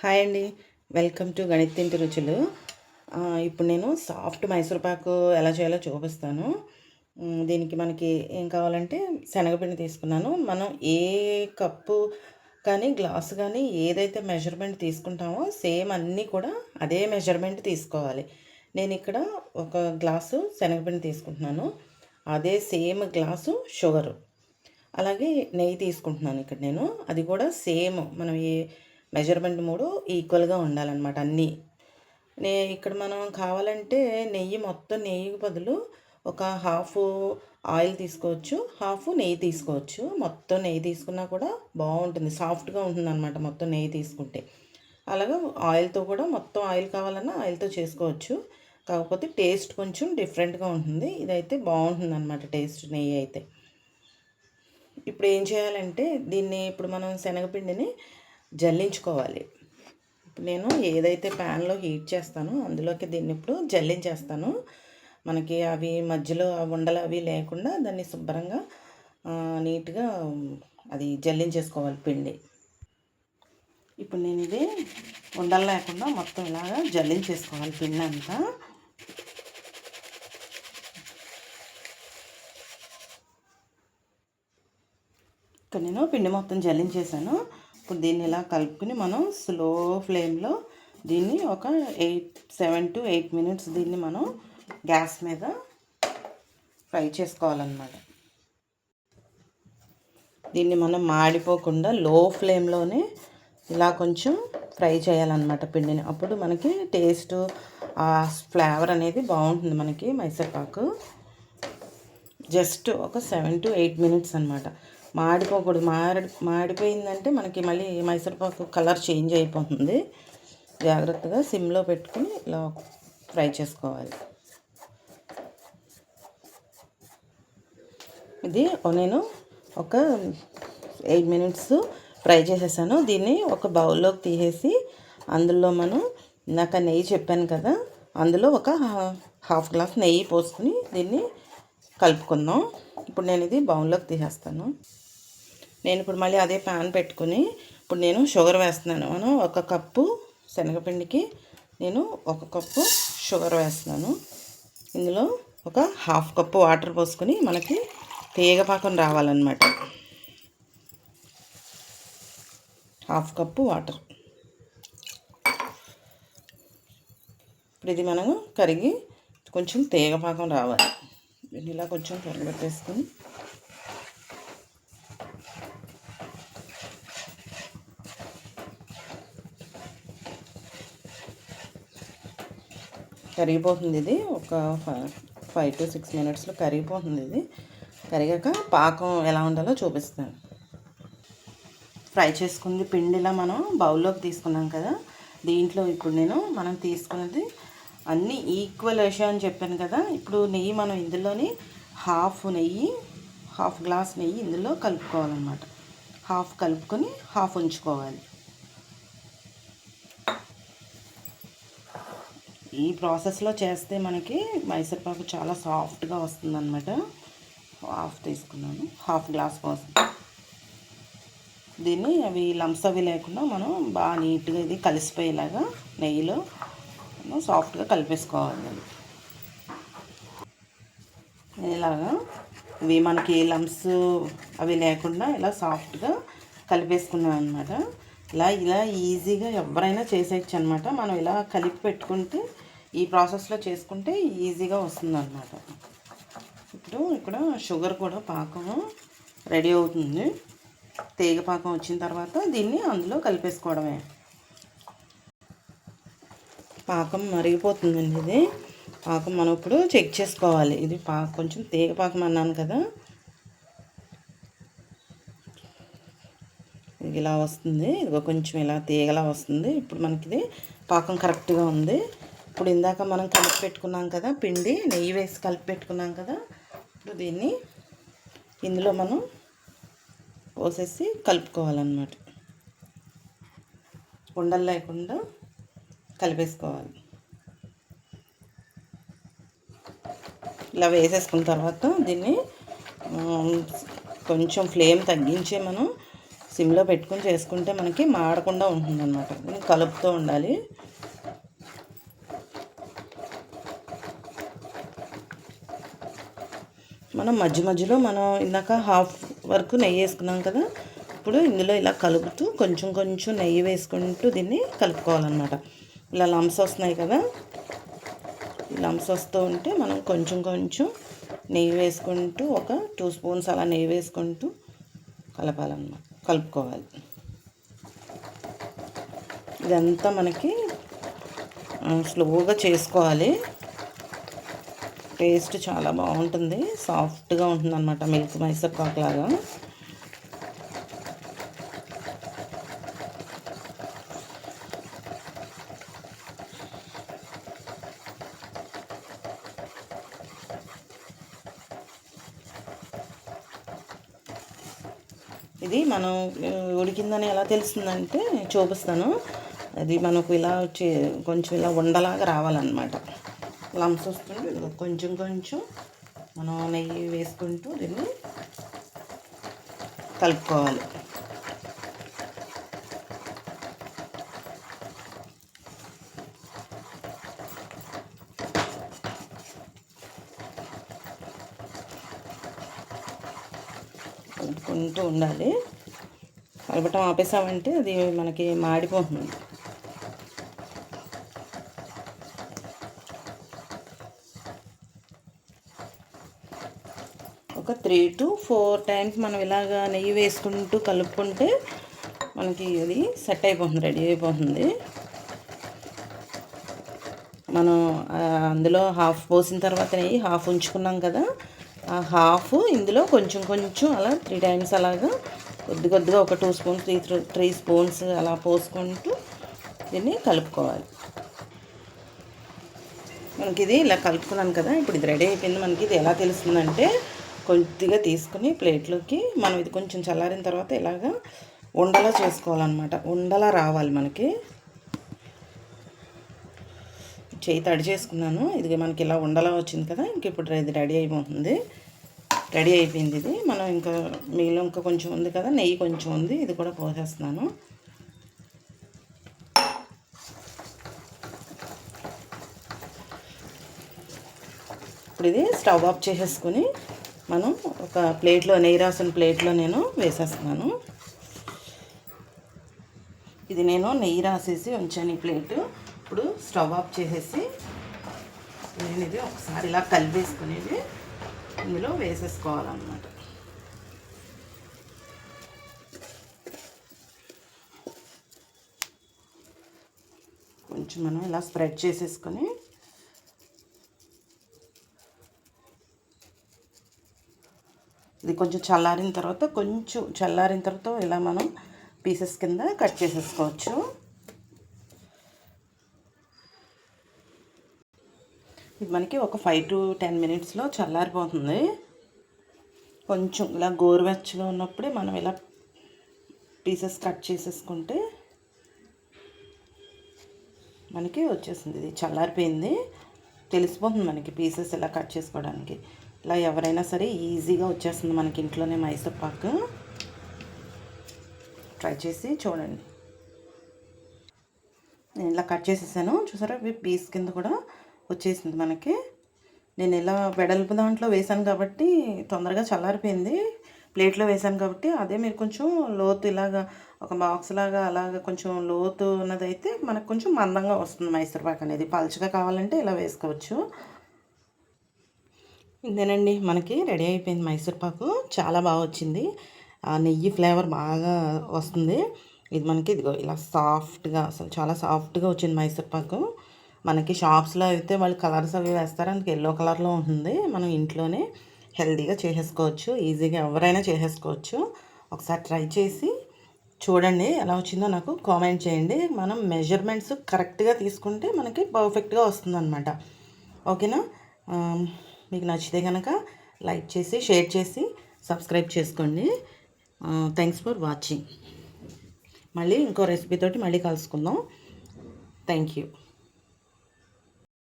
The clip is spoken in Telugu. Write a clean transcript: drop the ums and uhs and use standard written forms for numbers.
హాయ్ అండి. వెల్కమ్ టు గణితింటి రుచులు. ఇప్పుడు నేను సాఫ్ట్ మైసూర్ పాకు ఎలా చేయాలో చూపిస్తాను. దీనికి మనకి ఏం కావాలంటే శనగపిండి తీసుకున్నాను. మనం ఏ కప్పు కానీ, గ్లాసు కానీ ఏదైతే మెజర్మెంట్ తీసుకుంటామో సేమ్ అన్నీ కూడా అదే మెజర్మెంట్ తీసుకోవాలి. నేను ఇక్కడ ఒక గ్లాసు శనగపిండి తీసుకుంటున్నాను. అదే సేమ్ గ్లాసు షుగరు. అలాగే నెయ్యి తీసుకుంటున్నాను ఇక్కడ నేను. అది కూడా సేమ్ మనం మెజర్మెంట్ 3 ఈక్వల్గా ఉండాలన్నమాట అన్నీ. ఇక్కడ మనం కావాలంటే మొత్తం నెయ్యికి బదులు ఒక హాఫ్ ఆయిల్ తీసుకోవచ్చు, హాఫ్ నెయ్యి తీసుకోవచ్చు. మొత్తం నెయ్యి తీసుకున్నా కూడా బాగుంటుంది, సాఫ్ట్గా ఉంటుంది అనమాట మొత్తం నెయ్యి తీసుకుంటే. అలాగా ఆయిల్తో కూడా మొత్తం ఆయిల్ కావాలన్నా ఆయిల్తో చేసుకోవచ్చు. కాకపోతే టేస్ట్ కొంచెం డిఫరెంట్గా ఉంటుంది. ఇదైతే బాగుంటుంది అనమాట టేస్ట్ నెయ్యి అయితే. ఇప్పుడు ఏం చేయాలంటే ఇప్పుడు మనం శనగపిండిని జల్లించుకోవాలి. ఇప్పుడు నేను ఏదైతే ప్యాన్లో హీట్ చేస్తానో అందులోకి దీన్ని ఇప్పుడు జల్లించేస్తాను. మనకి అవి మధ్యలో ఉండలు అవి లేకుండా దాన్ని శుభ్రంగా నీట్గా అది జల్లించేసుకోవాలి పిండి. ఇప్పుడు నేను ఇది ఉండలు లేకుండా మొత్తం ఇలాగా జల్లించేసుకోవాలి పిండి అంతా. ఇక్కడ నేను పిండి మొత్తం జల్లించేసాను. ఇప్పుడు దీన్ని ఇలా కలుపుకుని మనం స్లో ఫ్లేమ్లో దీన్ని ఒక 7 to 8 మినిట్స్ దీన్ని మనం గ్యాస్ మీద ఫ్రై చేసుకోవాలన్నమాట. దీన్ని మనం మాడిపోకుండా లో ఫ్లేమ్లోనే ఇలా కొంచెం ఫ్రై చేయాలన్నమాట పిండిని. అప్పుడు మనకి టేస్ట్ ఆ ఫ్లేవర్ అనేది బాగుంటుంది మనకి మైసూర్పాకు. జస్ట్ ఒక 7 to 8 మినిట్స్ అనమాట. మాడిపోకూడదు. మాడిపోయిందంటే మనకి మళ్ళీ మైసూర్పాకు కలర్ చేంజ్ అయిపోతుంది. జాగ్రత్తగా సిమ్లో పెట్టుకుని ఇలా ఫ్రై చేసుకోవాలి. ఇది నేను ఒక 8 మినిట్స్ ఫ్రై చేసేసాను. దీన్ని ఒక బౌల్లోకి తీసేసి అందులో మనం ఇందాక నెయ్యి చెప్పాను కదా, అందులో ఒక హాఫ్ గ్లాస్ నెయ్యి పోసుకుని దీన్ని కలుపుకుందాం. ఇప్పుడు నేను ఇది బౌల్లోకి తీసేస్తాను. నేను ఇప్పుడు మళ్ళీ అదే ప్యాన్ పెట్టుకుని ఇప్పుడు నేను షుగర్ వేస్తున్నాను. మనం ఒక కప్పు శనగపిండికి నేను ఒక కప్పు షుగర్ వేస్తున్నాను. ఇందులో ఒక హాఫ్ కప్పు వాటర్ పోసుకొని మనకి తీగపాకం రావాలన్నమాట. Half cup water. ఇప్పుడు ఇది మనం కరిగి కొంచెం తీగపాకం రావాలి. ఇలా కొంచెం కరగబెట్టేసుకొని కరిగిపోతుంది. ఇది ఒక 5 to 6 మినిట్స్లో కరిగిపోతుంది. ఇది కరిగాక పాకం ఎలా ఉండాలో చూపిస్తాను. ఫ్రై చేసుకుంది పిండిలా మనం బౌల్లోకి తీసుకున్నాం కదా, దీంట్లో ఇప్పుడు మనం తీసుకున్నది అన్నీ ఈక్వల్ రేషియో అని చెప్పాను కదా. ఇప్పుడు నెయ్యి మనం ఇందులోని హాఫ్ గ్లాస్ నెయ్యి ఇందులో కలుపుకోవాలన్నమాట. హాఫ్ కలుపుకొని హాఫ్ ఉంచుకోవాలి. ఈ ప్రాసెస్లో చేస్తే మనకి మైసూర్పాకు చాలా సాఫ్ట్గా వస్తుందన్నమాట. హాఫ్ తీసుకున్నాను, హాఫ్ గ్లాస్ కోసం. దీన్ని అవి లంప్స్ అవి లేకుండా మనం బాగా నీట్గా ఇది కలిసిపోయేలాగా నెయ్యిలో సాఫ్ట్గా కలిపేసుకోవాలి. ఇలాగా ఇవి మనకి లంప్స్ అవి లేకుండా ఇలా సాఫ్ట్గా కలిపేసుకున్నాం అనమాట. ఇలా ఈజీగా ఎవరైనా చేసేయచ్చు అనమాట. మనం ఇలా కలిపి పెట్టుకుంటే ఈ ప్రాసెస్లో చేసుకుంటే ఈజీగా వస్తుందన్నమాట. ఇప్పుడు ఇక్కడ షుగర్ కూడా పాకం రెడీ అవుతుంది. తీగ పాకం వచ్చిన తర్వాత దీన్ని అందులో కలిపేసుకోవడమే. పాకం మరిగిపోతుందండి. ఇది పాకం మనం ఇప్పుడు చెక్ చేసుకోవాలి. ఇది కొంచెం తీగ పాకం అన్నాను కదా, ఇది ఇలా వస్తుంది. ఇదిగో కొంచెం ఇలా తీగలా వస్తుంది. ఇప్పుడు మనకి ఇది పాకం కరెక్ట్గా ఉంది. ఇప్పుడు ఇందాక మనం కలిపి పెట్టుకున్నాం కదా పిండి, నెయ్యి వేసి కలిపి పెట్టుకున్నాం కదా, ఇప్పుడు దీన్ని ఇందులో మనం పోసేసి కలుపుకోవాలన్నమాట. ఉండలు లేకుండా కలిపేసుకోవాలి. ఇలా వేసేసుకున్న తర్వాత దీన్ని కొంచెం ఫ్లేమ్ తగ్గించి మనం సిమ్లో పెట్టుకుని చేసుకుంటే మనకి మాడకుండా ఉంటుందన్నమాట. కలుపుతూ ఉండాలి. మనం మధ్యలో మనం ఇందాక హాఫ్ వరకు నెయ్యి వేసుకున్నాం కదా, ఇప్పుడు ఇందులో ఇలా కలుపుతూ కొంచెం కొంచెం నెయ్యి వేసుకుంటూ దీన్ని కలుపుకోవాలన్నమాట. ఇలా లంప్స్ వస్తున్నాయి కదా, ఈ లంప్స్ వస్తూ ఉంటే మనం కొంచెం కొంచెం నెయ్యి వేసుకుంటూ ఒక 2 స్పూన్స్ అలా నెయ్యి వేసుకుంటూ కలుపుకోవాలి. ఇదంతా మనకి స్లోగా చేసుకోవాలి. టేస్ట్ చాలా బాగుంటుంది, సాఫ్ట్గా ఉంటుంది అన్నమాట, మిల్క్ మైసూర్ పాక్ లాగా. ఇది మనం ఉడికిందని ఎలా తెలుస్తుందంటే చూపిస్తాను. అది మనకు ఇలా కొంచెం ఇలా ఉండలాగా రావాలన్నమాట. లంప్స్ వస్తుంటే కొంచెం కొంచెం మనం నెయ్యి వేసుకుంటూ దీన్ని కలుపుకోవాలి. కలుపుకుంటూ ఉండాలి. కలపటం ఆపేసామంటే అది మనకి మాడిపోతుంది. ఒక 3 to 4 టైమ్స్ మనం ఇలాగా నెయ్యి వేసుకుంటూ కలుపుకుంటే మనకి అది సెట్ అయిపోతుంది, రెడీ అయిపోతుంది. మనం అందులో హాఫ్ పోసిన తర్వాత నెయ్యి హాఫ్ ఉంచుకున్నాం కదా, ఆ హాఫ్ ఇందులో కొంచెం కొంచెం అలా 3 టైమ్స్ అలాగా కొద్దిగా ఒక 2 స్పూన్స్ 3 స్పూన్స్ అలా పోసుకుంటూ దీన్ని కలుపుకోవాలి. మనకి ఇది ఇలా కలుపుకున్నాను కదా, ఇప్పుడు ఇది రెడీ అయిపోయింది. మనకి ఇది ఎలా తెలుస్తుందంటే కొద్దిగా తీసుకుని ప్లేట్లోకి మనం ఇది కొంచెం చల్లారిన తర్వాత ఇలాగా ఉండలా చేసుకోవాలన్నమాట. ఉండలా రావాలి మనకి. చేయి తడి చేసుకున్నాను, ఇది మనకి ఇలా ఉండలా వచ్చింది కదా, ఇంక ఇప్పుడు ఇది రెడీ అయిపోతుంది. రెడీ అయిపోయింది ఇది. మనం ఇంకా మీలో ఇంకా కొంచెం ఉంది కదా, నెయ్యి కొంచెం ఉంది, ఇది కూడా పోసేస్తున్నాను. ఇప్పుడు ఇది స్టవ్ ఆఫ్ చేసేసుకొని మనం ఒక ప్లేట్లో, నెయ్యి రాసిన ప్లేట్లో నేను వేసేస్తున్నాను. ఇది నేను నెయ్యి రాసేసి ఉంచాను ఈ ప్లేటు. ఇప్పుడు స్టవ్ ఆఫ్ చేసేసి నేను ఇది ఒకసారి ఇలా కలిపేసుకునేది ఇందులో వేసేసుకోవాలన్నమాట. కొంచెం మనం ఇలా స్ప్రెడ్ చేసేసుకొని ఇది కొంచెం చల్లారిన తర్వాత ఇలా మనం పీసెస్ కింద కట్ చేసేసుకోవచ్చు. ఇది మనకి ఒక 5 to 10 మినిట్స్లో చల్లారిపోతుంది. కొంచెం ఇలా గోరువెచ్చగా ఉన్నప్పుడే మనం ఇలా పీసెస్ కట్ చేసేసుకుంటే మనకి వచ్చేసింది. ఇది చల్లారిపోయింది, తెలిసిపోతుంది మనకి పీసెస్ ఇలా కట్ చేసుకోవడానికి. ఇలా ఎవరైనా సరే ఈజీగా వచ్చేస్తుంది మనకి ఇంట్లోనే మైసూర్ పాక్. ట్రై చేసి చూడండి. నేను ఇలా కట్ చేసేసాను, చూసారా, ఇవి పీస్ కింద కూడా వచ్చేసింది మనకి. నేను ఇలా వెడల్పు దాంట్లో వేసాను కాబట్టి తొందరగా చల్లారిపోయింది. ప్లేట్లో వేసాను కాబట్టి అదే మీరు కొంచెం లోతు ఇలాగా ఒక బాక్స్ లాగా అలాగా కొంచెం లోతు ఉన్నదైతే మనకు కొంచెం మందంగా వస్తుంది మైసూర్ పాక్ అనేది. పలుచగా కావాలంటే ఇలా వేసుకోవచ్చు. ఇదేనండి, మనకి రెడీ అయిపోయింది మైసూర్ పాకు. చాలా బాగా వచ్చింది, ఆ నెయ్యి ఫ్లేవర్ బాగా వస్తుంది. ఇది మనకి ఇదిగో ఇలా సాఫ్ట్గా, అసలు చాలా సాఫ్ట్గా వచ్చింది మైసూర్ పాకు. మనకి షాప్స్లో అయితే వాళ్ళు కలర్స్ అవి వేస్తారు, అందుకే ఎల్లో కలర్లో ఉంటుంది. మనం ఇంట్లోనే హెల్తీగా చేసేసుకోవచ్చు, ఈజీగా ఎవరైనా చేసేసుకోవచ్చు. ఒకసారి ట్రై చేసి చూడండి, ఎలా వచ్చిందో నాకు కామెంట్ చేయండి. మనం మెజర్మెంట్స్ కరెక్ట్గా తీసుకుంటే మనకి పర్ఫెక్ట్గా వస్తుందన్నమాట. ఓకేనా? మీకు నచ్చితే కనుక లైక్ చేసి, షేర్ చేసి, సబ్స్క్రైబ్ చేసుకోండి. Thanks for watching. మళ్ళీ ఇంకో రెసిపీతోటి మళ్ళీ కలుసుకుందాం. Thank you.